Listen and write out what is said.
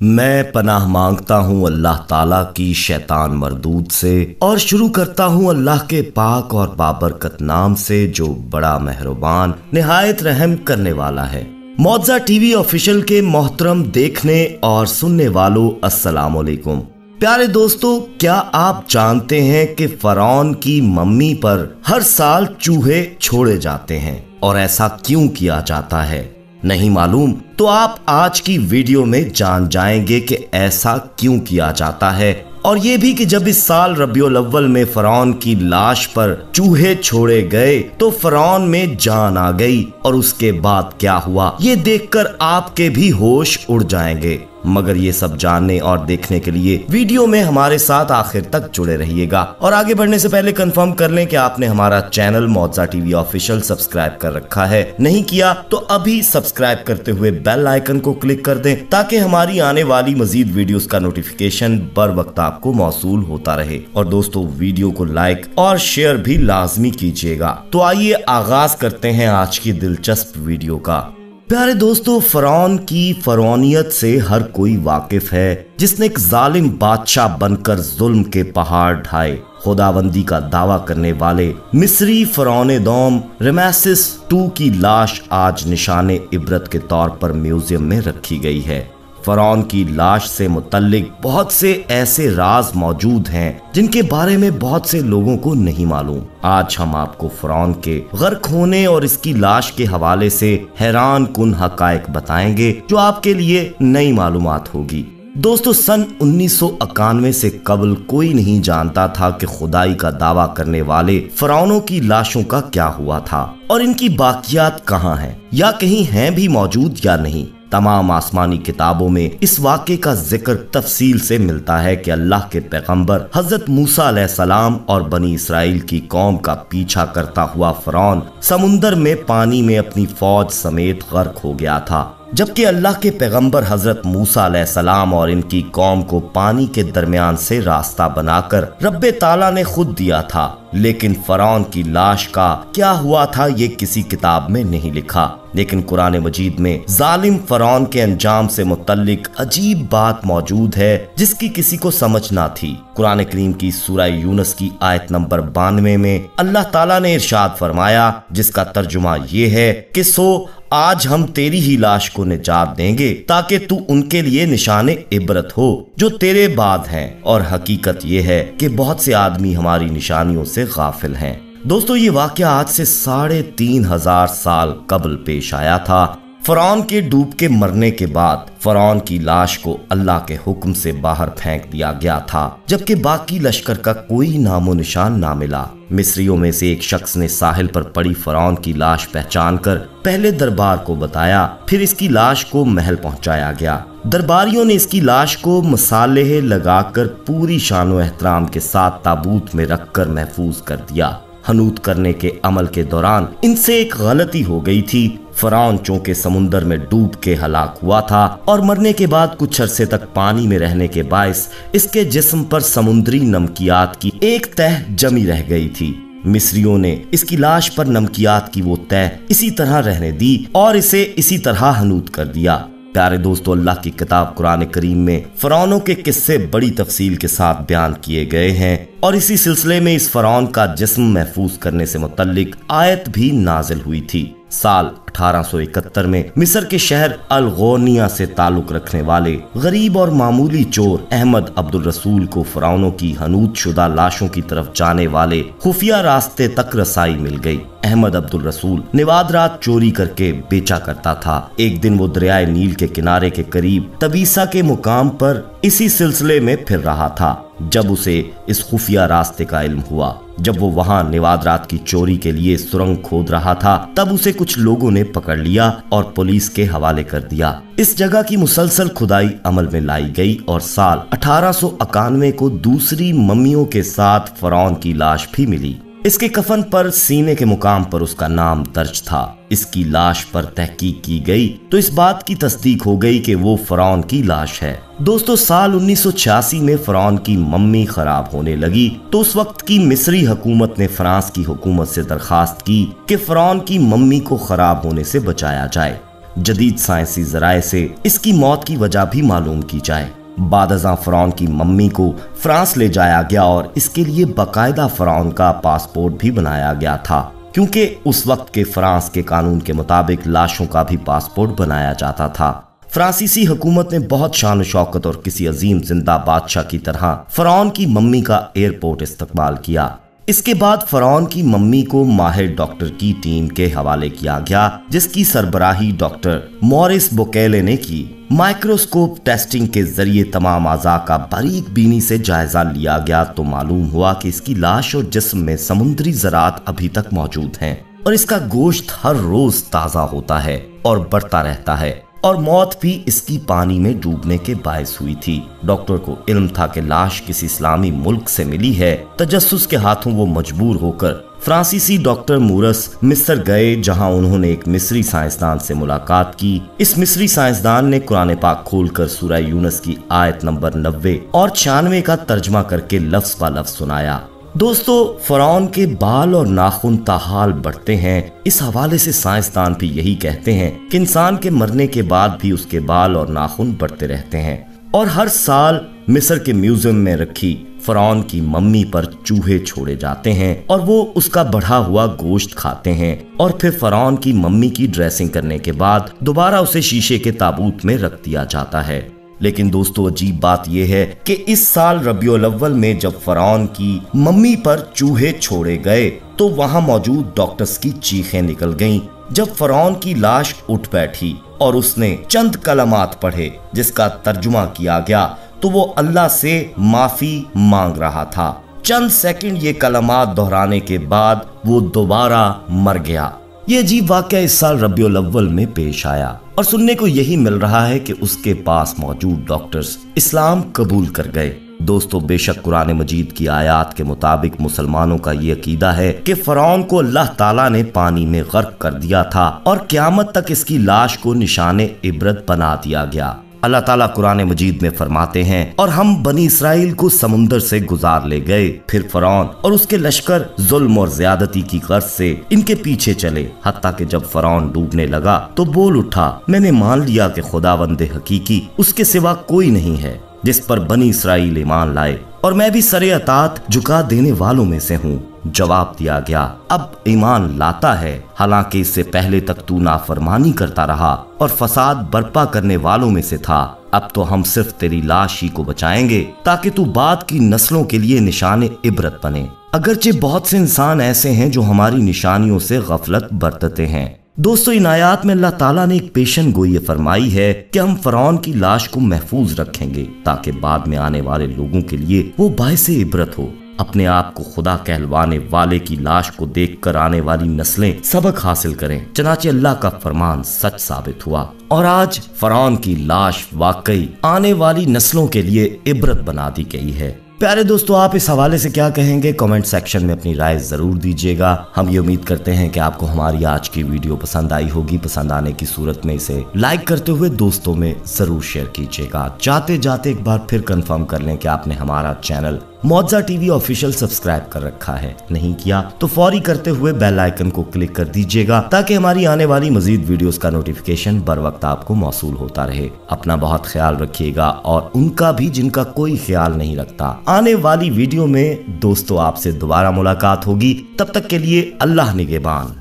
मैं पनाह मांगता हूँ अल्लाह ताला की शैतान मरदूद से और शुरू करता हूँ अल्लाह के पाक और बाबरकत नाम से जो बड़ा मेहरबान निहायत रहम करने वाला है। मौज़ा टीवी ऑफिशियल के मोहतरम देखने और सुनने वालों अस्सलाम वालेकुम। प्यारे दोस्तों, क्या आप जानते हैं कि फरौन की मम्मी पर हर साल चूहे छोड़े जाते हैं और ऐसा क्यों किया जाता है? नहीं मालूम? तो आप आज की वीडियो में जान जाएंगे कि ऐसा क्यों किया जाता है और ये भी कि जब इस साल रबिउल अव्वल में फरौन की लाश पर चूहे छोड़े गए तो फरौन में जान आ गई और उसके बाद क्या हुआ ये देखकर आपके भी होश उड़ जाएंगे। मगर ये सब जानने और देखने के लिए वीडियो में हमारे साथ आखिर तक जुड़े रहिएगा। और आगे बढ़ने से पहले कंफर्म कर लें कि आपने हमारा चैनल मौज़ा टीवी ऑफिशियल सब्सक्राइब कर रखा है। नहीं किया तो अभी सब्सक्राइब करते हुए बेल आइकन को क्लिक कर दें ताकि हमारी आने वाली मजीद वीडियोस का नोटिफिकेशन बर वक्त आपको मौसूल होता रहे। और दोस्तों, वीडियो को लाइक और शेयर भी लाजमी कीजिएगा। तो आइए आगाज करते हैं आज की दिलचस्प वीडियो का। प्यारे दोस्तों, फरौन की फरौनियत से हर कोई वाकिफ है जिसने एक जालिम बादशाह बनकर जुल्म के पहाड़ ढाए। खुदाबंदी का दावा करने वाले मिस्री फरौन दोम रमेसेस II की लाश आज निशाने इबरत के तौर पर म्यूजियम में रखी गई है। फरौन की लाश से मुतल्लिक बहुत से ऐसे राज मौजूद हैं जिनके बारे में बहुत से लोगों को नहीं मालूम। आज हम आपको फरौन के गर्क होने और इसकी लाश के हवाले से हैरान कुन हकायक बताएंगे जो आपके लिए नई मालूमात होगी। दोस्तों, सन 1991 से कबल कोई नहीं जानता था कि खुदाई का दावा करने वाले फरौनों की लाशों का क्या हुआ था और इनकी बाकियात कहाँ हैं या कहीं हैं भी मौजूद या नहीं। तमाम आसमानी किताबों में इस वाक़े का जिक्र तफसील से मिलता है कि अल्लाह के पैगंबर हजरत मूसा अलैहिस्सलाम और बनी इसराइल की कौम का पीछा करता हुआ फरौन समुंदर में पानी में अपनी फौज समेत गर्क हो गया था, जबकि अल्लाह के पैगंबर हजरत मूसा अलैहिस्सलाम और इनकी कौम को पानी के दरमियान से रास्ता बनाकर रब्बे ताला ने खुद दिया था। लेकिन फरौन की लाश का क्या हुआ था ये किसी किताब में नहीं लिखा, लेकिन कुरान मजीद में जालिम फरौन के अंजाम से मुतल्लिक अजीब बात मौजूद है जिसकी किसी को समझ ना थी। कुरान करीम की सूरह यूनुस की आयत नंबर 92 में अल्लाह ताला ने इरशाद फरमाया, जिसका तर्जुमा ये है कि सो आज हम तेरी ही लाश को निजात देंगे ताकि तू उनके लिए निशाने इबरत हो जो तेरे बाद हैं, और हकीकत ये है कि बहुत से आदमी हमारी निशानियों से गाफिल हैं। दोस्तों, ये वाकया आज से 3500 साल कबल पेश आया था। फरौन के डूब के मरने के बाद फरौन की लाश को अल्लाह के हुक्म से बाहर फेंक दिया गया था, जबकि बाकी लश्कर का कोई नामो निशान ना मिला। मिस्रियों में से एक शख्स ने साहिल पर पड़ी फरौन की लाश पहचान कर पहले दरबार को बताया, फिर इसकी लाश को महल पहुंचाया गया। दरबारियों ने इसकी लाश को मसाले लगाकर पूरी शान व एहतराम के साथ ताबूत में रखकर महफूज कर दिया। हनूत करने के अमल के दौरान इनसे एक गलती हो गई थी। फरौन चूंकि समुंदर में डूब के हलाक हुआ था और मरने के बाद कुछ अरसे तक पानी में रहने के बायस इसके जिस्म पर समुद्री नमकियात की एक तह जमी रह गई थी। मिस्रियों ने इसकी लाश पर नमकियात की वो तह इसी तरह रहने दी और इसे इसी तरह हनूत कर दिया। प्यारे दोस्तों, अल्लाह की किताब कुरान करीम में फरौनों के किस्से बड़ी तफसील के साथ बयान किए गए हैं और इसी सिलसिले में इस फरौन का जिस्म महफूज करने से मुतल्लिक आयत भी नाजिल हुई थी। साल 1871 में मिस्र के शहर अल-गौनिया से ताल्लुक रखने वाले गरीब और मामूली चोर अहमद अब्दुल रसूल को फरौनों की हनूत शुदा लाशों की तरफ जाने वाले खुफिया रास्ते तक रसाई मिल गई। अहमद अब्दुल रसूल निवाद रात चोरी करके बेचा करता था। एक दिन वो दरियाए नील के किनारे के करीब तबीसा के मुकाम पर इसी सिलसिले में फिर रहा था जब उसे इस खुफिया रास्ते का इल्म हुआ। जब वो वहां निवाद रात की चोरी के लिए सुरंग खोद रहा था तब उसे कुछ लोगों ने पकड़ लिया और पुलिस के हवाले कर दिया। इस जगह की मुसलसल खुदाई अमल में लाई गई और साल 1891 को दूसरी मम्मियों के साथ फरौन की लाश भी मिली। इसके कफन पर सीने के मुकाम पर उसका नाम दर्ज था। इसकी लाश पर तहकीक की गई तो इस बात की तस्दीक हो गई कि वो फरौन की लाश है। दोस्तों, साल 1986 में फरौन की मम्मी खराब होने लगी तो उस वक्त की मिस्री हुकूमत ने फ्रांस की हुकूमत से दरखास्त की कि फरौन की मम्मी को खराब होने से बचाया जाए। जदीद साइंसी जराए से इसकी मौत की वजह भी मालूम की जाए। बादशाह फरौन की मम्मी को फ्रांस ले जाया गया और इसके लिए बाकायदा फरौन का पासपोर्ट भी बनाया गया था, क्योंकि उस वक्त के फ्रांस के कानून के मुताबिक लाशों का भी पासपोर्ट बनाया जाता था। फ्रांसीसी हुकूमत ने बहुत शान शौकत और किसी अजीम जिंदा बादशाह की तरह फरौन की मम्मी का एयरपोर्ट इस्तकबाल किया। इसके बाद फरौन की मम्मी को माहिर डॉक्टर की टीम के हवाले किया गया, जिसकी सरबराही डॉक्टर मॉरिस बोकेले ने की। माइक्रोस्कोप टेस्टिंग के जरिए तमाम आज़ा का बारीक बीनी से जायजा लिया गया तो मालूम हुआ कि इसकी लाश और जिस्म में समुद्री ज़रात अभी तक मौजूद हैं और इसका गोश्त हर रोज ताज़ा होता है और बढ़ता रहता है, और मौत भी इसकी पानी में डूबने के बायस हुई थी। डॉक्टर को इल्म था कि लाश किसी इस्लामी मुल्क से मिली है। तजस्सुस के हाथों वो मजबूर होकर फ्रांसीसी डॉक्टर मूरस मिस्र गए, जहां उन्होंने एक मिस्री साइंसदान से मुलाकात की। इस मिस्री साइंसदान ने कुरान पाक खोलकर सूरह यूनुस की आयत नंबर 90 और 96 का तर्जमा करके लफ्ज ब लफ्ज सुनाया। दोस्तों, फरौन के बाल और नाखून ताहाल बढ़ते हैं। इस हवाले से साइंसदान भी यही कहते हैं कि इंसान के मरने के बाद भी उसके बाल और नाखून बढ़ते रहते हैं, और हर साल मिस्र के म्यूजियम में रखी फरौन की मम्मी पर चूहे छोड़े जाते हैं और वो उसका बढ़ा हुआ गोश्त खाते हैं, और फिर फरौन की मम्मी की ड्रेसिंग करने के बाद दोबारा उसे शीशे के ताबूत में रख दिया जाता है। लेकिन दोस्तों, अजीब बात यह है कि इस साल रबिउल अव्वल में जब फरौन की मम्मी पर चूहे छोड़े गए तो वहां मौजूद डॉक्टर्स की चीखें निकल गईं जब फरौन की लाश उठ बैठी और उसने चंद कलमात पढ़े, जिसका तर्जुमा किया गया तो वो अल्लाह से माफी मांग रहा था। चंद सेकंड ये कलमात दोहराने के बाद वो दोबारा मर गया। ये अजीब वाकया इस साल रबिउल अव्वल में पेश आया और सुनने को यही मिल रहा है कि उसके पास मौजूद डॉक्टर्स इस्लाम कबूल कर गए। दोस्तों, बेशक कुरान मजीद की आयत के मुताबिक मुसलमानों का ये अकीदा है कि फरौन को अल्लाह ताला ने पानी में गर्क कर दिया था और क़यामत तक इसकी लाश को निशाने इबरत बना दिया गया। अल्लाह ताला कुरान मजीद में फरमाते हैं, और हम बनी इसराइल को समुंदर से गुजार ले गए, फिर फरौन और उसके लश्कर जुल्म और ज्यादती की गर्ज से इनके पीछे चले, हत्ता कि जब फरौन डूबने लगा तो बोल उठा, मैंने मान लिया कि खुदावंदे हकीकी उसके सिवा कोई नहीं है जिस पर बनी इसराइल ईमान लाए, और मैं भी सरे अतात झुका देने वालों में से हूँ। जवाब दिया गया, अब ईमान लाता है, हालांकि इससे पहले तक तू नाफरमानी करता रहा और फसाद बर्पा करने वालों में से था। अब तो हम सिर्फ तेरी लाश ही को बचाएंगे ताकि तू बाद की नस्लों के लिए निशाने इबरत बने। अगरचे बहुत से इंसान ऐसे हैं जो हमारी निशानियों से गफलत बरतते हैं। दोस्तों, इन आयात में अल्लाह ताला ने एक पेशन गोई फरमाई है कि हम फरौन की लाश को महफूज रखेंगे ताकि बाद में आने वाले लोगों के लिए वो बायसे इबरत हो। अपने आप को खुदा कहलवाने वाले की लाश को देखकर आने वाली नस्लें सबक हासिल करें। चनाचे अल्लाह का फरमान सच साबित हुआ और आज फरौन की लाश वाकई आने वाली नस्लों के लिए इबरत बना दी गई है। प्यारे दोस्तों, आप इस हवाले से क्या कहेंगे? कमेंट सेक्शन में अपनी राय जरूर दीजिएगा। हम ये उम्मीद करते हैं कि आपको हमारी आज की वीडियो पसंद आई होगी। पसंद आने की सूरत में इसे लाइक करते हुए दोस्तों में जरूर शेयर कीजिएगा। जाते जाते एक बार फिर कंफर्म कर लें कि आपने हमारा चैनल मौजा टीवी ऑफिशियल सब्सक्राइब कर रखा है। नहीं किया तो फौरी करते हुए बेल आइकन को क्लिक कर दीजिएगा ताकि हमारी आने वाली मजीद वीडियोस का नोटिफिकेशन बर वक्त आपको मौसूल होता रहे। अपना बहुत ख्याल रखिएगा और उनका भी जिनका कोई ख्याल नहीं रखता। आने वाली वीडियो में दोस्तों आपसे दोबारा मुलाकात होगी। तब तक के लिए अल्लाह निगहबान।